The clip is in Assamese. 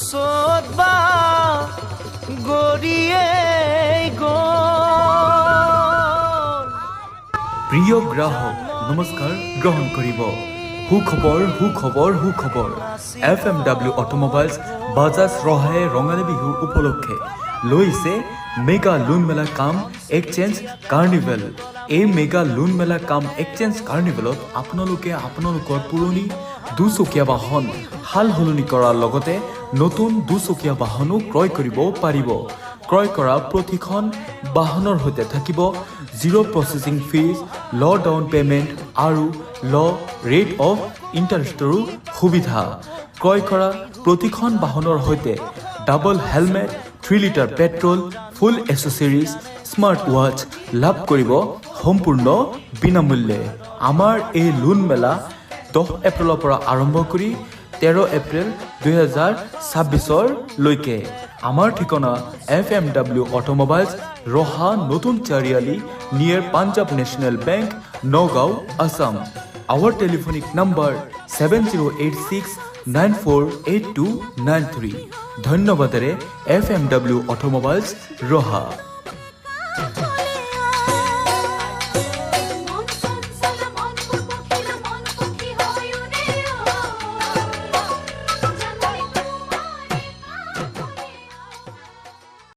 সোদবা গড়িয়ে প্ৰিয় গ্ৰাহক নমস্কাৰ গ্ৰহণ কৰিব সুখবৰ FMW অটোমোবাইলছ বাজাজ ৰহায়ে ৰঙালী বিহু উপলক্ষে লৈছে মেগা লোন মেলা কাম এক্সচেঞ্জ কাৰ্নিভেল। এই মেগা লোন মেলা কাম এক্সচেঞ্জ কাৰ্নিভেলত আপোনালোকে আপোনালোকৰ পুৰণি দুচকীয়া বাহন হাল সলনি কৰাৰ লগতে নতুন দুচকীয়া বাহনো ক্ৰয় কৰিব পাৰিব। ক্ৰয় কৰা প্ৰতিখন বাহনৰ সৈতে থাকিব 0 প্ৰচেছিং ফিজ, ল ডাউন পেমেণ্ট আৰু ল ৰেট অফ ইণ্টাৰেষ্টৰো সুবিধা। ক্ৰয় কৰা প্ৰতিখন বাহনৰ সৈতে ডাবল হেলমেট, 3 লিটাৰ পেট্ৰল, ফুল এচেচৰিজ, স্মাৰ্ট ৱাচ লাভ কৰিব সম্পূৰ্ণ বিনামূল্যে। আমাৰ এই লোন মেলা 10 এপ্ৰিলৰ পৰা আৰম্ভ কৰি 13 এপ্ৰিল 2026 লৈকে। আমাৰ ঠিকনা FMW অটোমোবাইলছ ৰহা নতুন চাৰিআলি near Punjab national bank, Nagaon, Assam. Our telephonic number 7086948293। ধন্যবাদেৰে FMW অটোমোবাইলছ ৰহা।